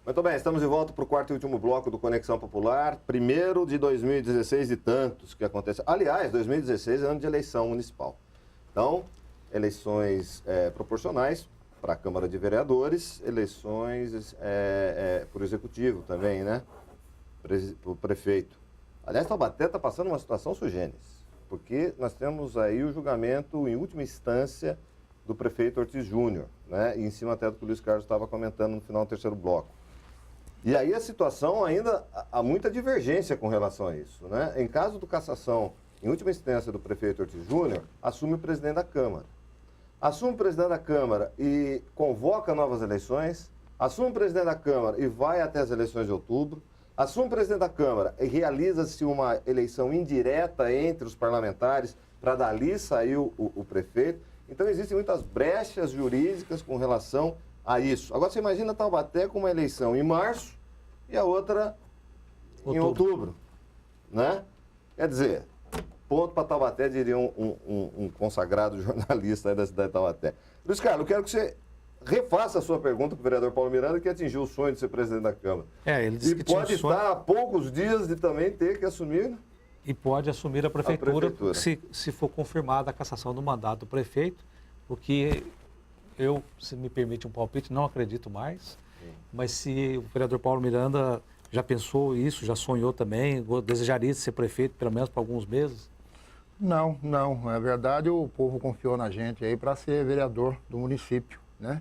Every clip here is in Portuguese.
Muito bem, estamos de volta para o quarto e último bloco do Conexão Popular. Primeiro de 2016 e tantos que acontecem. Aliás, 2016 é ano de eleição municipal. Então, eleições proporcionais para a Câmara de Vereadores, eleições para o Executivo também, né? Para o prefeito. Aliás, Taubaté está passando uma situação sui generis, porque nós temos aí o julgamento em última instância do prefeito Ortiz Júnior, né? E em cima até do que o Luiz Carlos estava comentando no final do terceiro bloco. E aí a situação ainda há muita divergência com relação a isso, né? Em caso de cassação, em última instância do prefeito Ortiz Júnior, assume o presidente da Câmara. Assume o presidente da Câmara e convoca novas eleições, assume o presidente da Câmara e vai até as eleições de outubro, assume o presidente da Câmara e realiza-se uma eleição indireta entre os parlamentares para dali sair o prefeito. Então existem muitas brechas jurídicas com relação a isso. Agora você imagina Taubaté com uma eleição em março e a outra em outubro, né? Quer dizer, ponto para Taubaté, diria um consagrado jornalista aí da cidade de Taubaté. Luiz Carlos, eu quero que você refaça a sua pergunta para o vereador Paulo Miranda, que atingiu o sonho de ser presidente da Câmara. Ele disse que pode estar a poucos dias de também ter que assumir... E pode assumir a prefeitura. Se for confirmada a cassação do mandato do prefeito, o que... Eu, se me permite um palpite, não acredito mais, mas se o vereador Paulo Miranda já pensou isso, já sonhou também, desejaria ser prefeito pelo menos por alguns meses? Não. Na verdade, o povo confiou na gente aí para ser vereador do município, né?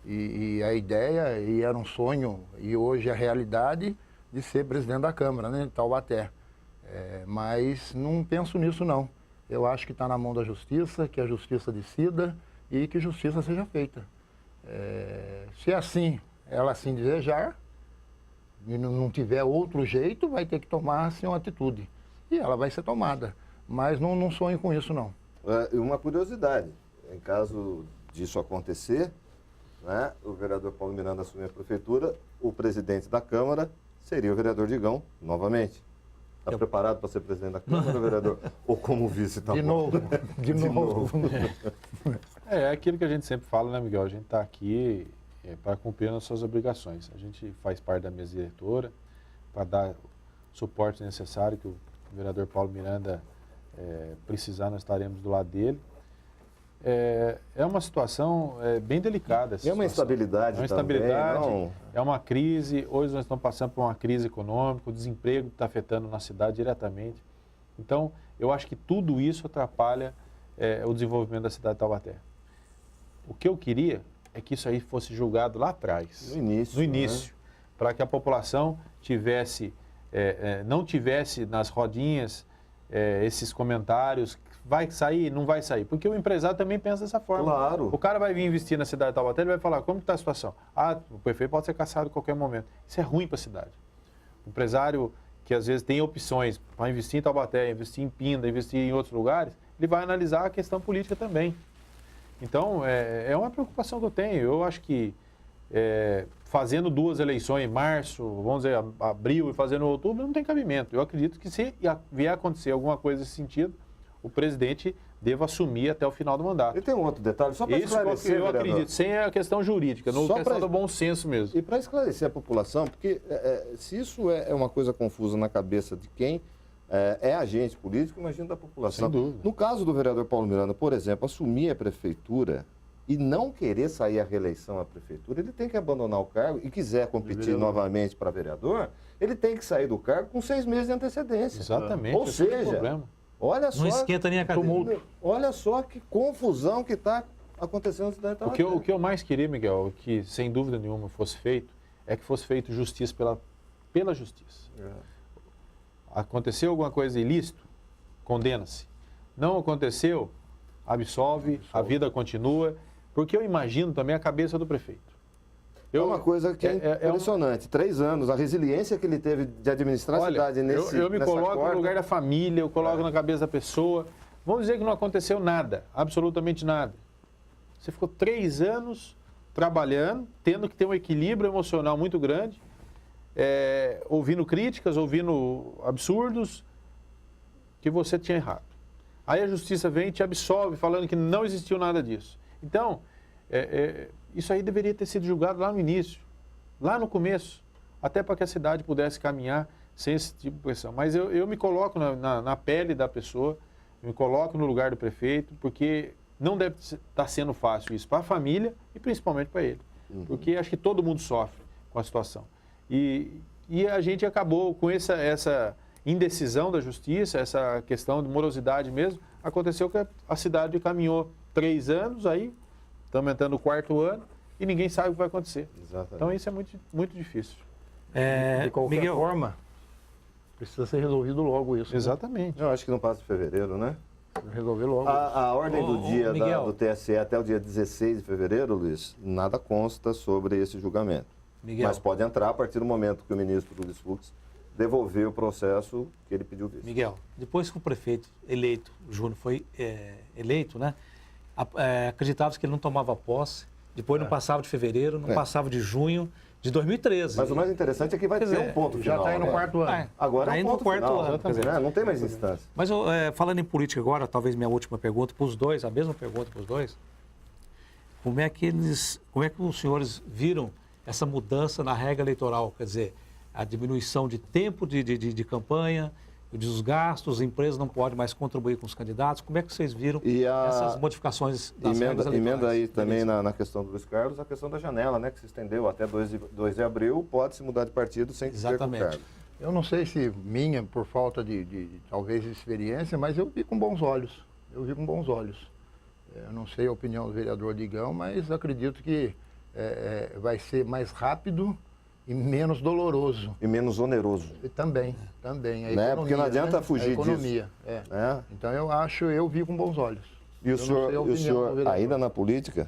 E a ideia, e era um sonho, e hoje é a realidade de ser presidente da Câmara, né, de Taubaté. Mas não penso nisso, não. Eu acho que está na mão da Justiça, que a Justiça decida, e que justiça seja feita. Se assim, ela assim desejar, e não tiver outro jeito, vai ter que tomar assim, uma atitude. E ela vai ser tomada. Mas não sonho com isso, não. Uma curiosidade, em caso disso acontecer, né, o vereador Paulo Miranda assumir a prefeitura, o presidente da Câmara seria o vereador Digão, novamente. Está preparado para ser presidente da Câmara, vereador? Ou como vice? Tá de novo. É aquilo que a gente sempre fala, né, Miguel? A gente está aqui para cumprir as suas obrigações. A gente faz parte da mesa diretora para dar o suporte necessário que o vereador Paulo Miranda precisar, nós estaremos do lado dele. É uma situação bem delicada. É uma instabilidade também. É uma instabilidade, não... é uma crise. Hoje nós estamos passando por uma crise econômica, o desemprego está afetando na cidade diretamente. Então, eu acho que tudo isso atrapalha o desenvolvimento da cidade de Taubaté. O que eu queria é que isso aí fosse julgado lá atrás. No início. Né? Para que a população não tivesse nas rodinhas esses comentários, vai sair, não vai sair. Porque o empresário também pensa dessa forma. Claro. O cara vai vir investir na cidade de Taubaté, ele vai falar, como está a situação? O prefeito pode ser cassado a qualquer momento. Isso é ruim para a cidade. O empresário que às vezes tem opções para investir em Taubaté, investir em Pinda, investir em outros lugares, ele vai analisar a questão política também. Então, é uma preocupação que eu tenho. Eu acho que fazendo duas eleições em março, vamos dizer, abril e fazendo outubro, não tem cabimento. Eu acredito que se vier a acontecer alguma coisa nesse sentido, o presidente deva assumir até o final do mandato. E tem um outro detalhe, só para esclarecer, eu acredito, sem a questão jurídica, não questão do bom senso mesmo. E para esclarecer a população, porque se isso é uma coisa confusa na cabeça de quem é agente político, imagina da população. Sem dúvida. No caso do vereador Paulo Miranda, por exemplo, assumir a prefeitura e não querer sair à reeleição à prefeitura, ele tem que abandonar o cargo e quiser competir novamente para vereador, ele tem que sair do cargo com 6 meses de antecedência. Exatamente. Ou seja, olha só, não esquenta nem a cadeira. Olha só que confusão que está acontecendo na cidade de Taubaté. O que eu mais queria, Miguel, que sem dúvida nenhuma fosse feito, é que fosse feito justiça pela justiça. Aconteceu alguma coisa ilícito? Condena-se. Não aconteceu? Absolve, a vida continua. Porque eu imagino também a cabeça do prefeito. É uma coisa que é impressionante. 3 anos, a resiliência que ele teve de administrar a cidade nesse eu me coloco no lugar da família, eu coloco na cabeça da pessoa. Vamos dizer que não aconteceu nada, absolutamente nada. Você ficou 3 anos trabalhando, tendo que ter um equilíbrio emocional muito grande, ouvindo críticas, ouvindo absurdos, que você tinha errado. Aí a justiça vem e te absolve falando que não existiu nada disso. Então, isso aí deveria ter sido julgado lá no início, lá no começo, até para que a cidade pudesse caminhar sem esse tipo de pressão. Mas eu me coloco na pele da pessoa, me coloco no lugar do prefeito, porque não deve estar sendo fácil isso para a família e principalmente para ele. Porque acho que todo mundo sofre com a situação. E a gente acabou com essa indecisão da justiça, essa questão de morosidade mesmo. Aconteceu que a cidade caminhou 3 anos, aí estamos entrando no 4º ano e ninguém sabe o que vai acontecer. Exatamente. Então isso é muito, muito difícil. De qualquer Miguel, forma, precisa ser resolvido logo isso. Exatamente. Eu acho que não passa de fevereiro, né? Resolver logo. A ordem do dia Miguel. do TSE até o dia 16 de fevereiro, Luiz, nada consta sobre esse julgamento. Miguel. Mas pode entrar a partir do momento que o ministro Luiz Fux devolver o processo que ele pediu visto. Miguel, depois que o prefeito eleito, o Júnior, foi eleito, né? Acreditava-se que ele não tomava posse, depois não passava de fevereiro, não passava de junho de 2013. Mas o mais interessante é que vai ter um ponto Já final. está aí no né? 4º ano. Agora Tá é um indo no ponto 4º final, ano, quer dizer. né? Não tem mais instância. Mas falando em política agora, talvez minha última pergunta para os dois, a mesma pergunta para os dois. Como é que os senhores viram essa mudança na regra eleitoral? Quer dizer, a diminuição de tempo de campanha, os gastos, as empresas não podem mais contribuir com os candidatos. Como é que vocês viram essas modificações das regras eleitorais? Emenda aí também na questão do Luiz Carlos, a questão da janela, né? Que se estendeu até 2 de abril, pode se mudar de partido sem ter com o cargo. Eu não sei se por falta talvez de experiência, mas eu vi com bons olhos. Eu não sei a opinião do vereador Digão, mas acredito que vai ser mais rápido e menos doloroso. E menos oneroso. E também. A Né? Porque não adianta fugir disso. A economia, Então eu vi com bons olhos. E o senhor ainda na política,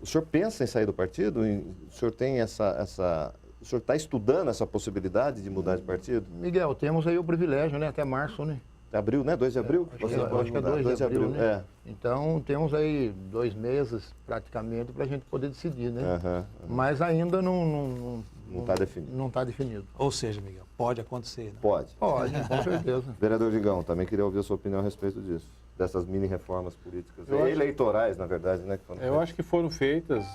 o senhor pensa em sair do partido? O senhor tem o senhor está estudando essa possibilidade de mudar de partido? Miguel, temos aí o privilégio, né? Até março, né? Abril, né? 2 de abril? Acho que é 2 de abril, né? Então, temos aí 2 meses, praticamente, para a gente poder decidir, né? Mas ainda não está definido. Não está definido. Ou seja, Miguel, pode acontecer, né? Pode, com certeza. Vereador Digão, também queria ouvir a sua opinião a respeito disso. Dessas mini-reformas políticas, eleitorais, na verdade, né? Eu acho que foram feitas.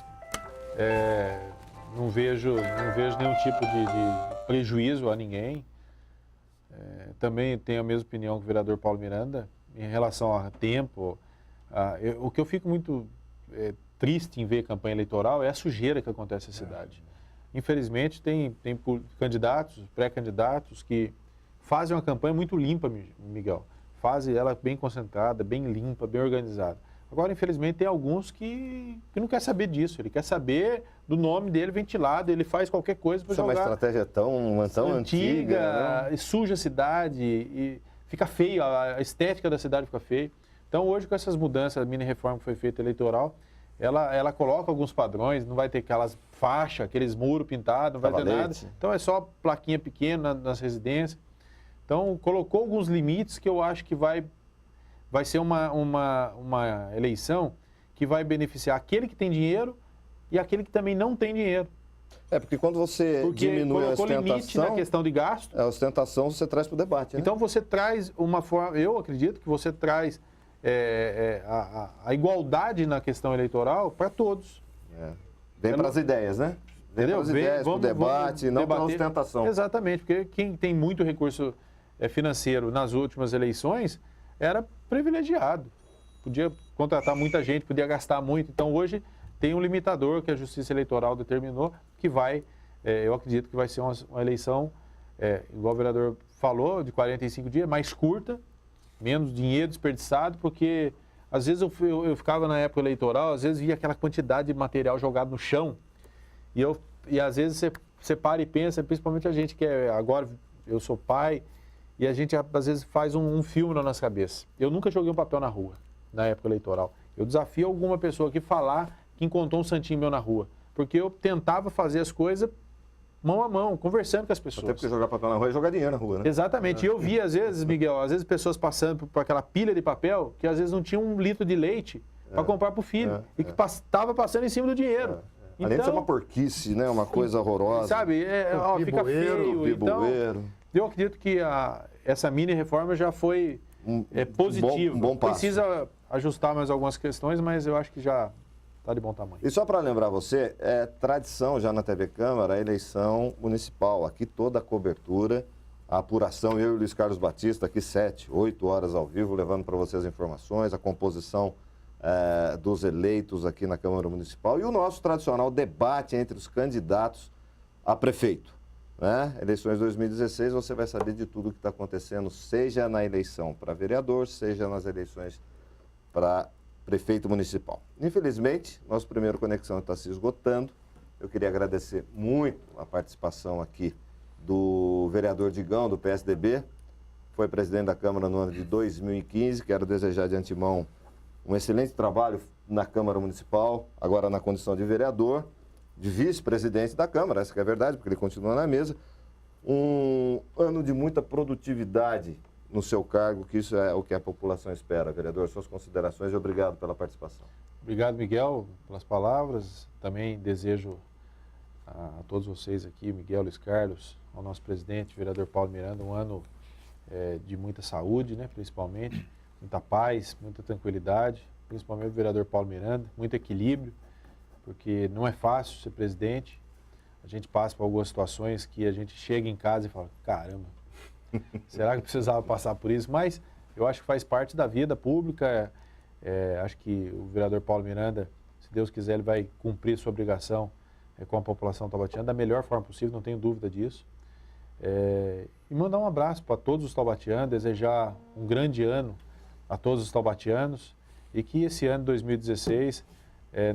Não vejo nenhum tipo de prejuízo a ninguém. Também tenho a mesma opinião que o vereador Paulo Miranda em relação a tempo. O que eu fico muito triste em ver campanha eleitoral é a sujeira que acontece na cidade. Infelizmente, tem candidatos, pré-candidatos que fazem uma campanha muito limpa, Miguel. Fazem ela bem concentrada, bem limpa, bem organizada. Agora, infelizmente, tem alguns que não quer saber disso. Ele quer saber do nome dele ventilado, ele faz qualquer coisa para jogar. Essa estratégia é tão antiga, né? E suja a cidade, e fica feio, a estética da cidade fica feia. Então, hoje, com essas mudanças, a mini-reforma que foi feita eleitoral, ela coloca alguns padrões, não vai ter aquelas faixas, aqueles muros pintados, não vai ter nada. Então, é só plaquinha pequena nas residências. Então, colocou alguns limites que eu acho que vai ser uma eleição que vai beneficiar aquele que tem dinheiro e aquele que também não tem dinheiro. Porque quando você diminui a ostentação... limite na questão de gasto. A ostentação você traz para o debate, né? Então você traz uma forma... Eu acredito que você traz a igualdade na questão eleitoral para todos. Vem para as ideias, né? Vem para as ideias, para o debate, não para a ostentação. Exatamente, porque quem tem muito recurso financeiro nas últimas eleições era privilegiado. Podia contratar muita gente, podia gastar muito. Então, hoje, tem um limitador que a Justiça Eleitoral determinou, que eu acredito que vai ser uma eleição, igual o vereador falou, de 45 dias, mais curta, menos dinheiro desperdiçado, porque, às vezes, eu ficava na época eleitoral, às vezes via aquela quantidade de material jogado no chão, e às vezes você para e pensa, principalmente a gente que agora, eu sou pai, e a gente, às vezes, faz um filme na nossa cabeça. Eu nunca joguei um papel na rua, na época eleitoral. Eu desafio alguma pessoa que falar que encontrou um santinho meu na rua. Porque eu tentava fazer as coisas mão a mão, conversando com as pessoas. Até porque jogar papel na rua é jogar dinheiro na rua, né? Exatamente. E eu vi, às vezes, Miguel, pessoas passando por aquela pilha de papel que, às vezes, não tinha 1 litro de leite para comprar para o filho. E que estava passando em cima do dinheiro. Então, além de ser uma porquice, né? Uma coisa horrorosa. Sabe? Fica feio. Então, eu acredito que essa mini-reforma já foi positivo. Um bom passo. Precisa ajustar mais algumas questões, mas eu acho que já está de bom tamanho. E só para lembrar você, é tradição já na TV Câmara a eleição municipal. Aqui toda a cobertura, a apuração, eu e o Luiz Carlos Batista, aqui 7, 8 horas ao vivo, levando para vocês as informações, a composição dos eleitos aqui na Câmara Municipal e o nosso tradicional debate entre os candidatos a prefeito. Né? Eleições 2016, você vai saber de tudo o que está acontecendo, seja na eleição para vereador, seja nas eleições para prefeito municipal. Infelizmente, nosso primeiro Conexão está se esgotando. Eu queria agradecer muito a participação aqui do vereador Digão, do PSDB, foi presidente da Câmara no ano de 2015. Quero desejar de antemão um excelente trabalho na Câmara Municipal, agora na condição de vereador, de vice-presidente da Câmara, essa que é a verdade, porque ele continua na mesa. Um ano de muita produtividade no seu cargo, que isso é o que a população espera. Vereador, suas considerações e obrigado pela participação. Obrigado, Miguel, pelas palavras. Também desejo a todos vocês aqui, Miguel, Luiz Carlos, ao nosso presidente, vereador Paulo Miranda, um ano de muita saúde, né, principalmente, muita paz, muita tranquilidade, principalmente o vereador Paulo Miranda, muito equilíbrio, porque não é fácil ser presidente. A gente passa por algumas situações que a gente chega em casa e fala, caramba, será que precisava passar por isso? Mas eu acho que faz parte da vida pública. Acho que o vereador Paulo Miranda, se Deus quiser, ele vai cumprir sua obrigação com a população taubatiana da melhor forma possível, não tenho dúvida disso. E mandar um abraço para todos os taubatianos, desejar um grande ano a todos os taubatianos e que esse ano 2016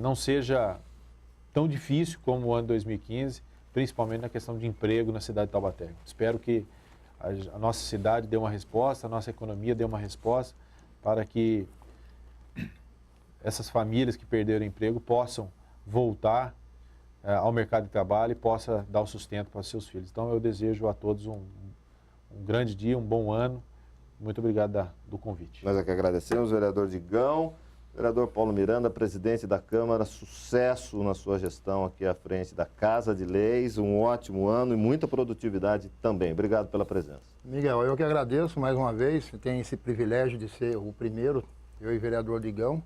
não seja tão difícil como o ano 2015, principalmente na questão de emprego na cidade de Taubaté. Espero que a nossa cidade dê uma resposta, a nossa economia dê uma resposta para que essas famílias que perderam emprego possam voltar ao mercado de trabalho e possa dar o sustento para os seus filhos. Então eu desejo a todos um grande dia, um bom ano. Muito obrigado do convite. Nós aqui agradecemos, vereador Digão. Vereador Paulo Miranda, presidente da Câmara, sucesso na sua gestão aqui à frente da Casa de Leis, um ótimo ano e muita produtividade também. Obrigado pela presença. Miguel, eu que agradeço mais uma vez, tenho esse privilégio de ser o primeiro, eu e o vereador Digão,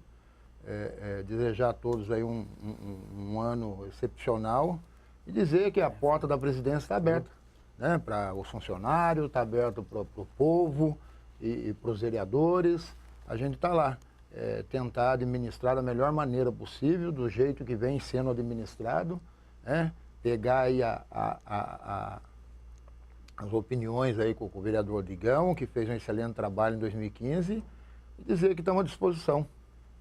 desejar a todos aí um ano excepcional e dizer que a porta da presidência está aberta, né, para os funcionários, está aberto para o povo e para os vereadores, a gente está lá. Tentar administrar da melhor maneira possível, do jeito que vem sendo administrado, né? Pegar aí as opiniões aí com o vereador Digão, que fez um excelente trabalho em 2015, e dizer que estamos à disposição.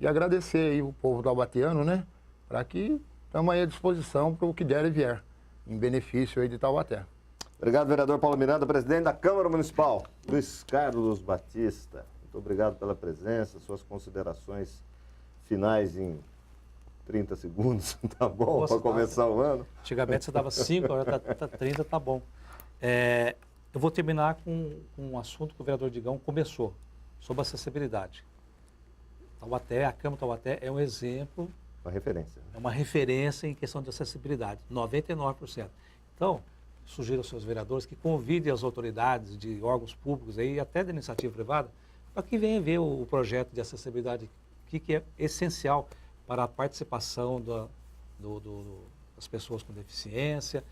E agradecer aí o povo taubatiano, né? Para que estamos aí à disposição para o que der e vier, em benefício aí de Taubaté. Obrigado, vereador Paulo Miranda, presidente da Câmara Municipal. Luiz Carlos Batista. Muito obrigado pela presença, suas considerações finais em 30 segundos, tá bom? Para começar o ano. Antigamente você dava 5, agora tá 30, tá bom. Eu vou terminar com um assunto que o vereador Digão começou, sobre acessibilidade. Taubaté, a Câmara Taubaté é um exemplo. Uma referência. É uma referência em questão de acessibilidade, 99%. Então, sugiro aos seus vereadores que convidem as autoridades de órgãos públicos aí, até da iniciativa privada, para que venha ver o projeto de acessibilidade, que é essencial para a participação das pessoas com deficiência,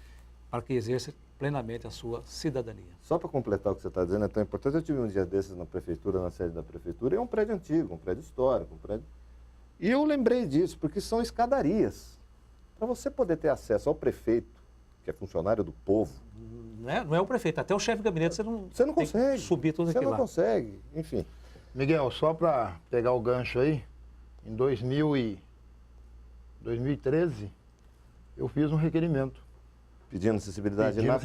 para que exerça plenamente a sua cidadania. Só para completar o que você está dizendo, é tão importante. Eu tive um dia desses na prefeitura, na sede da prefeitura, e é um prédio antigo, um prédio histórico, E eu lembrei disso, porque são escadarias. Para você poder ter acesso ao prefeito, que é funcionário do povo. Não é o prefeito, até o chefe de gabinete você não consegue subir tudo aquilo lá. Você não consegue, enfim. Miguel, só para pegar o gancho aí, em 2013, eu fiz um requerimento. Pedindo acessibilidade na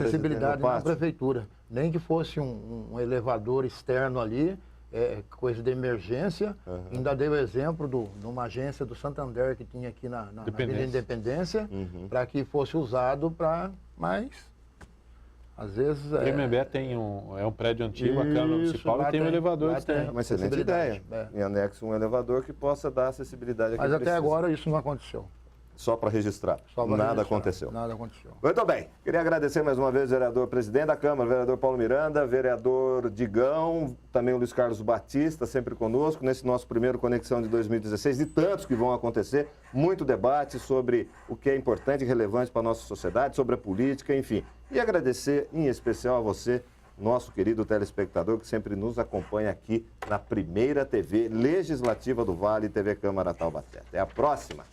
prefeitura. Nem que fosse um elevador externo ali, coisa de emergência. Ainda dei o exemplo de uma agência do Santander que tinha aqui na Avenida Independência, para que fosse usado para mais... Às vezes... O Tremembé tem um prédio antigo, a Câmara Municipal, e tem um elevador externo. Uma excelente ideia. Em anexo um elevador que possa dar acessibilidade àquele Mas até agora isso não aconteceu. Só para registrar. Nada aconteceu. Nada aconteceu. Muito bem. Queria agradecer mais uma vez o vereador presidente da Câmara, vereador Paulo Miranda, vereador Digão, também o Luiz Carlos Batista, sempre conosco, nesse nosso primeiro Conexão de 2016, de tantos que vão acontecer, muito debate sobre o que é importante e relevante para a nossa sociedade, sobre a política, enfim. E agradecer em especial a você, nosso querido telespectador, que sempre nos acompanha aqui na primeira TV Legislativa do Vale, TV Câmara Taubaté. Até a próxima!